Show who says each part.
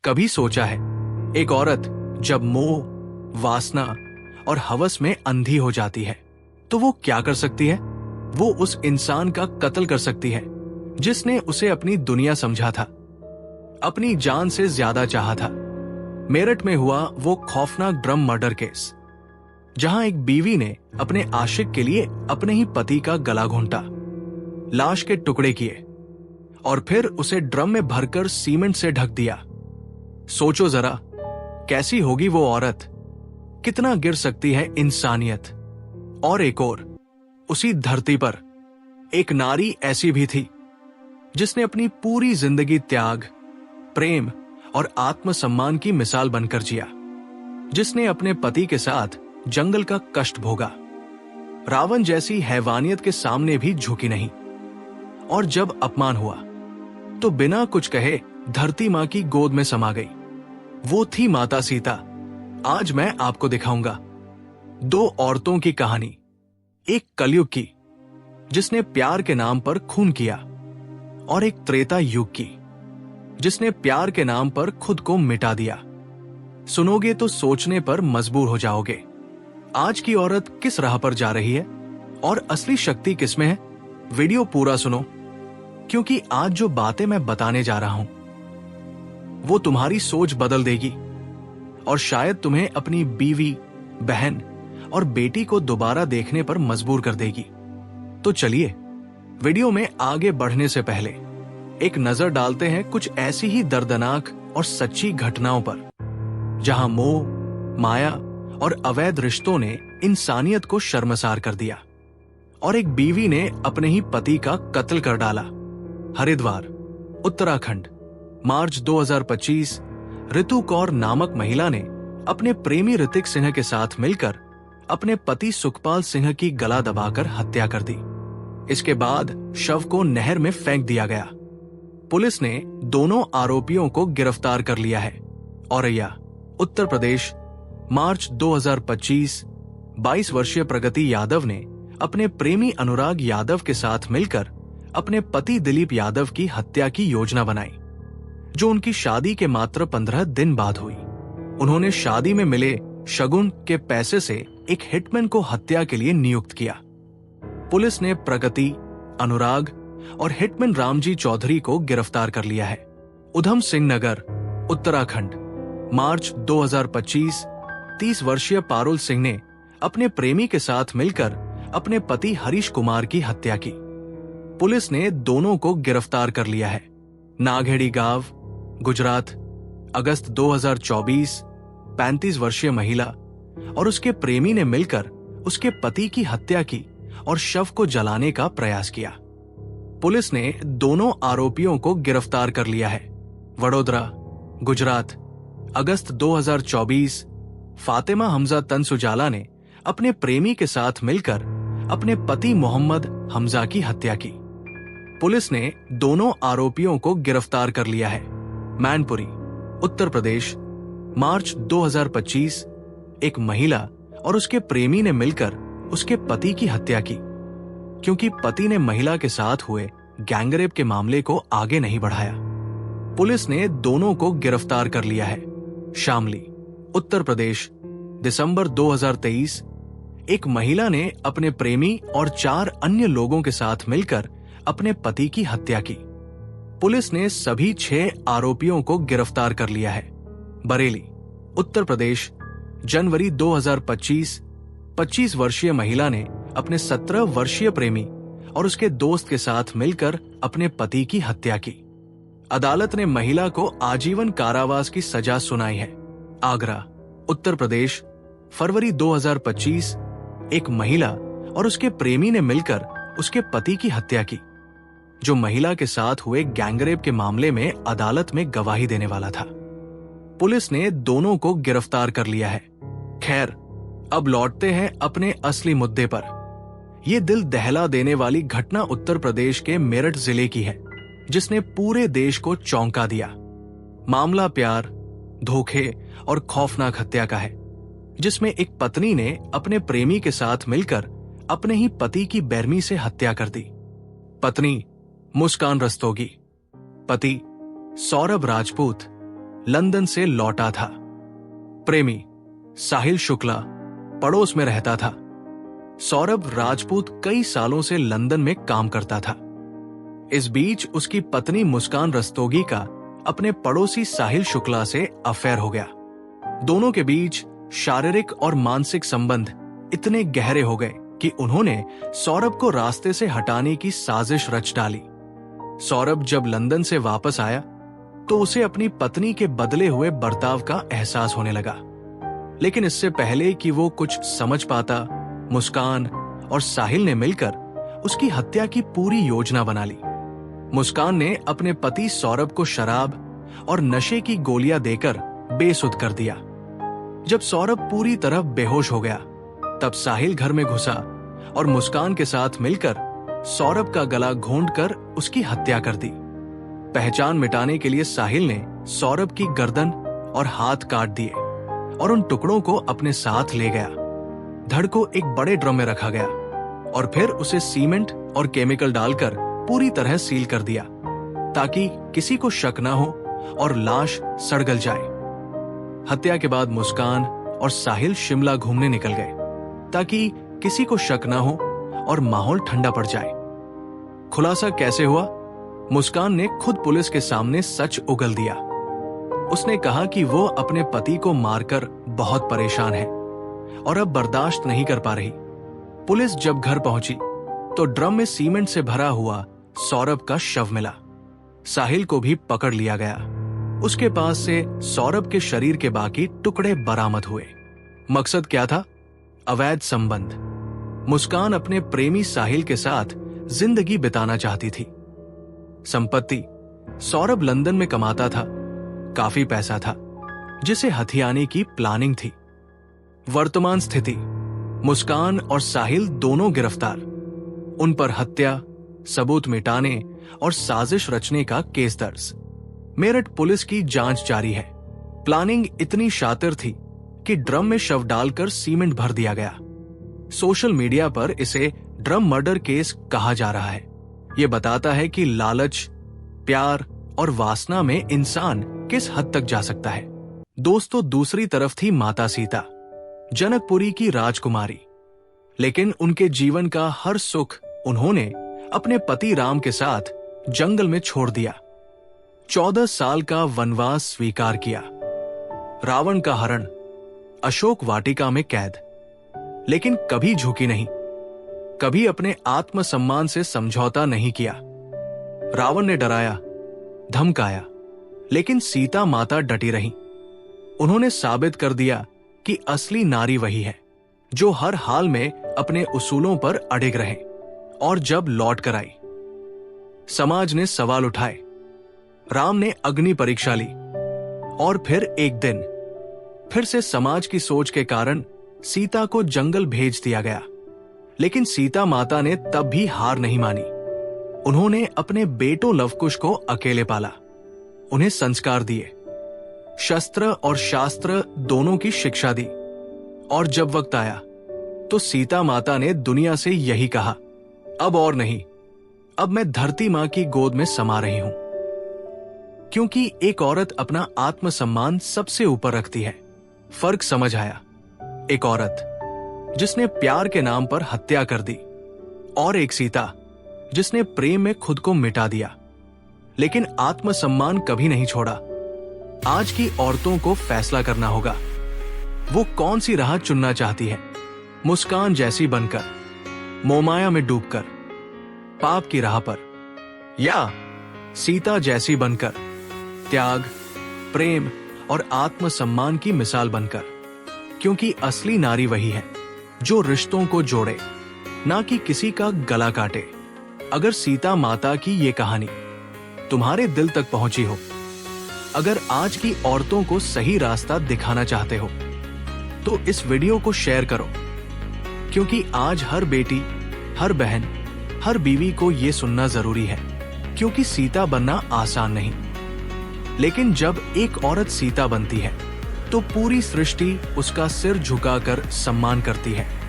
Speaker 1: कभी सोचा है एक औरत जब मोह, वासना और हवस में अंधी हो जाती है तो वो क्या कर सकती है? वो उस इंसान का कत्ल कर सकती है जिसने उसे अपनी दुनिया समझा था, अपनी जान से ज्यादा चाहा था। मेरठ में हुआ वो खौफनाक ड्रम मर्डर केस, जहां एक बीवी ने अपने आशिक के लिए अपने ही पति का गला घोंटा, लाश के टुकड़े किए और फिर उसे ड्रम में भरकर सीमेंट से ढक दिया। सोचो जरा, कैसी होगी वो औरत, कितना गिर सकती है इंसानियत। और एक और, उसी धरती पर एक नारी ऐसी भी थी जिसने अपनी पूरी जिंदगी त्याग, प्रेम और आत्मसम्मान की मिसाल बनकर जिया, जिसने अपने पति के साथ जंगल का कष्ट भोगा, रावण जैसी हैवानियत के सामने भी झुकी नहीं, और जब अपमान हुआ तो बिना कुछ कहे धरती मां की गोद में समा गई। वो थी माता सीता। आज मैं आपको दिखाऊंगा दो औरतों की कहानी, एक कलयुग की जिसने प्यार के नाम पर खून किया, और एक त्रेता युग की जिसने प्यार के नाम पर खुद को मिटा दिया। सुनोगे तो सोचने पर मजबूर हो जाओगे। आज की औरत किस राह पर जा रही है और असली शक्ति किसमें है? वीडियो पूरा सुनो, क्योंकि आज जो बातें मैं बताने जा रहा हूं वो तुम्हारी सोच बदल देगी और शायद तुम्हें अपनी बीवी, बहन और बेटी को दोबारा देखने पर मजबूर कर देगी। तो चलिए, वीडियो में आगे बढ़ने से पहले एक नजर डालते हैं कुछ ऐसी ही दर्दनाक और सच्ची घटनाओं पर, जहां मोह, माया और अवैध रिश्तों ने इंसानियत को शर्मसार कर दिया और एक बीवी ने अपने ही पति का कत्ल कर डाला। हरिद्वार, उत्तराखंड, मार्च 2025। ऋतु कौर नामक महिला ने अपने प्रेमी ऋतिक सिंह के साथ मिलकर अपने पति सुखपाल सिंह की गला दबाकर हत्या कर दी। इसके बाद शव को नहर में फेंक दिया गया। पुलिस ने दोनों आरोपियों को गिरफ्तार कर लिया है। औरैया, उत्तर प्रदेश, मार्च 2025। 22 वर्षीय प्रगति यादव ने अपने प्रेमी अनुराग यादव के साथ मिलकर अपने पति दिलीप यादव की हत्या की योजना बनाई, जो उनकी शादी के मात्र 15 दिन बाद हुई। उन्होंने शादी में मिले शगुन के पैसे से एक हिटमैन को हत्या के लिए नियुक्त किया। पुलिस ने प्रगति, अनुराग और हिटमैन रामजी चौधरी को गिरफ्तार कर लिया है। उधम सिंह नगर, उत्तराखंड, मार्च 2025। 30 वर्षीय पारुल सिंह ने अपने प्रेमी के साथ मिलकर अपने पति हरीश कुमार की हत्या की। पुलिस ने दोनों को गिरफ्तार कर लिया है। नागहेड़ी गांव, गुजरात, अगस्त 2024। 35 वर्षीय महिला और उसके प्रेमी ने मिलकर उसके पति की हत्या की और शव को जलाने का प्रयास किया। पुलिस ने दोनों आरोपियों को गिरफ्तार कर लिया है। वडोदरा, गुजरात, अगस्त 2024। फातिमा हमजा तंसुजाला ने अपने प्रेमी के साथ मिलकर अपने पति मोहम्मद हमजा की हत्या की। पुलिस ने दोनों आरोपियों को गिरफ्तार कर लिया है। मैनपुरी, उत्तर प्रदेश, मार्च 2025। एक महिला और उसके प्रेमी ने मिलकर उसके पति की हत्या की, क्योंकि पति ने महिला के साथ हुए गैंगरेप के मामले को आगे नहीं बढ़ाया। पुलिस ने दोनों को गिरफ्तार कर लिया है। शामली, उत्तर प्रदेश, दिसंबर 2023। एक महिला ने अपने प्रेमी और 4 अन्य लोगों के साथ मिलकर अपने पति की हत्या की। पुलिस ने सभी 6 आरोपियों को गिरफ्तार कर लिया है। बरेली, उत्तर प्रदेश, जनवरी 2025। 25 वर्षीय महिला ने अपने 17 वर्षीय प्रेमी और उसके दोस्त के साथ मिलकर अपने पति की हत्या की। अदालत ने महिला को आजीवन कारावास की सजा सुनाई है। आगरा, उत्तर प्रदेश, फरवरी 2025। एक महिला और उसके प्रेमी ने मिलकर उसके पति की हत्या की, जो महिला के साथ हुए गैंगरेप के मामले में अदालत में गवाही देने वाला था। पुलिस ने दोनों को गिरफ्तार कर लिया है। खैर, अब लौटते हैं अपने असली मुद्दे पर। यह दिल दहला देने वाली घटना उत्तर प्रदेश के मेरठ जिले की है, जिसने पूरे देश को चौंका दिया। मामला प्यार, धोखे और खौफनाक हत्या का है, जिसमें एक पत्नी ने अपने प्रेमी के साथ मिलकर अपने ही पति की बेरमी से हत्या कर दी। पत्नी मुस्कान रस्तोगी, पति सौरभ राजपूत, लंदन से लौटा था। प्रेमी साहिल शुक्ला पड़ोस में रहता था। सौरभ राजपूत कई सालों से लंदन में काम करता था। इस बीच उसकी पत्नी मुस्कान रस्तोगी का अपने पड़ोसी साहिल शुक्ला से अफेयर हो गया। दोनों के बीच शारीरिक और मानसिक संबंध इतने गहरे हो गए कि उन्होंने सौरभ को रास्ते से हटाने की साजिश रच डाली। सौरभ जब लंदन से वापस आया तो उसे अपनी पत्नी के बदले हुए बर्ताव का एहसास होने लगा। लेकिन इससे पहले कि वो कुछ समझ पाता, मुस्कान और साहिल ने मिलकर उसकी हत्या की पूरी योजना बना ली। मुस्कान ने अपने पति सौरभ को शराब और नशे की गोलियां देकर बेसुध कर दिया। जब सौरभ पूरी तरह बेहोश हो गया, तब साहिल घर में घुसा और मुस्कान के साथ मिलकर सौरभ का गला घोंटकर उसकी हत्या कर दी। पहचान मिटाने के लिए साहिल ने सौरभ की गर्दन और हाथ काट दिए और उन टुकड़ों को अपने साथ ले गया। धड़ को एक बड़े ड्रम में रखा गया और फिर उसे सीमेंट और केमिकल डालकर पूरी तरह सील कर दिया ताकि किसी को शक न हो और लाश सड़ गल जाए। हत्या के बाद मुस्कान और साहिल शिमला घूमने निकल गए ताकि किसी को शक न हो और माहौल ठंडा पड़ जाए। खुलासा कैसे हुआ? मुस्कान ने खुद पुलिस के सामने सच उगल दिया। उसने कहा कि वो अपने पति को मारकर बहुत परेशान है और अब बर्दाश्त नहीं कर पा रही। पुलिस जब घर पहुंची तो ड्रम में सीमेंट से भरा हुआ सौरभ का शव मिला। साहिल को भी पकड़ लिया गया। उसके पास से सौरभ के शरीर के बाकी टुकड़े बरामद हुए। मकसद क्या था? अवैध संबंध। मुस्कान अपने प्रेमी साहिल के साथ जिंदगी बिताना चाहती थी। संपत्ति। सौरभ लंदन में कमाता था, काफी पैसा था जिसे हथियाने की प्लानिंग थी। वर्तमान स्थिति। मुस्कान और साहिल दोनों गिरफ्तार। उन पर हत्या, सबूत मिटाने और साजिश रचने का केस दर्ज। मेरठ पुलिस की जांच जारी है। प्लानिंग इतनी शातिर थी कि ड्रम में शव डालकर सीमेंट भर दिया गया। सोशल मीडिया पर इसे ड्रम मर्डर केस कहा जा रहा है। यह बताता है कि लालच, प्यार और वासना में इंसान किस हद तक जा सकता है। दोस्तों, दूसरी तरफ थी माता सीता, जनकपुरी की राजकुमारी। लेकिन उनके जीवन का हर सुख उन्होंने अपने पति राम के साथ जंगल में छोड़ दिया। 14 साल का वनवास स्वीकार किया। रावण का हरण, अशोक वाटिका में कैद। लेकिन कभी झुकी नहीं, कभी अपने आत्मसम्मान से समझौता नहीं किया। रावण ने डराया, धमकाया, लेकिन सीता माता डटी रही। उन्होंने साबित कर दिया कि असली नारी वही है जो हर हाल में अपने उसूलों पर अडिग रहे। और जब लौट कर आई, समाज ने सवाल उठाए। राम ने अग्नि परीक्षा ली और फिर एक दिन फिर से समाज की सोच के कारण सीता को जंगल भेज दिया गया। लेकिन सीता माता ने तब भी हार नहीं मानी। उन्होंने अपने बेटों लवकुश को अकेले पाला, उन्हें संस्कार दिए, शस्त्र और शास्त्र दोनों की शिक्षा दी। और जब वक्त आया तो सीता माता ने दुनिया से यही कहा, अब और नहीं, अब मैं धरती मां की गोद में समा रही हूं। क्योंकि एक औरत अपना आत्मसम्मान सबसे ऊपर रखती है। फर्क समझ आया। एक औरत जिसने प्यार के नाम पर हत्या कर दी और एक सीता जिसने प्रेम में खुद को मिटा दिया, लेकिन आत्मसम्मान कभी नहीं छोड़ा। आज की औरतों को फैसला करना होगा, वो कौन सी राह चुनना चाहती है। मुस्कान जैसी बनकर, मोहमाया में डूबकर, पाप की राह पर, या सीता जैसी बनकर, त्याग, प्रेम और आत्मसम्मान की मिसाल बनकर। क्योंकि असली नारी वही है जो रिश्तों को जोड़े, ना कि किसी का गला काटे। अगर सीता माता की ये कहानी तुम्हारे दिल तक पहुंची हो, अगर आज की औरतों को सही रास्ता दिखाना चाहते हो, तो इस वीडियो को शेयर करो। क्योंकि आज हर बेटी, हर बहन, हर बीवी को ये सुनना जरूरी है। क्योंकि सीता बनना आसान नहीं, लेकिन जब एक औरत सीता बनती है तो पूरी सृष्टि उसका सिर झुकाकर सम्मान करती है।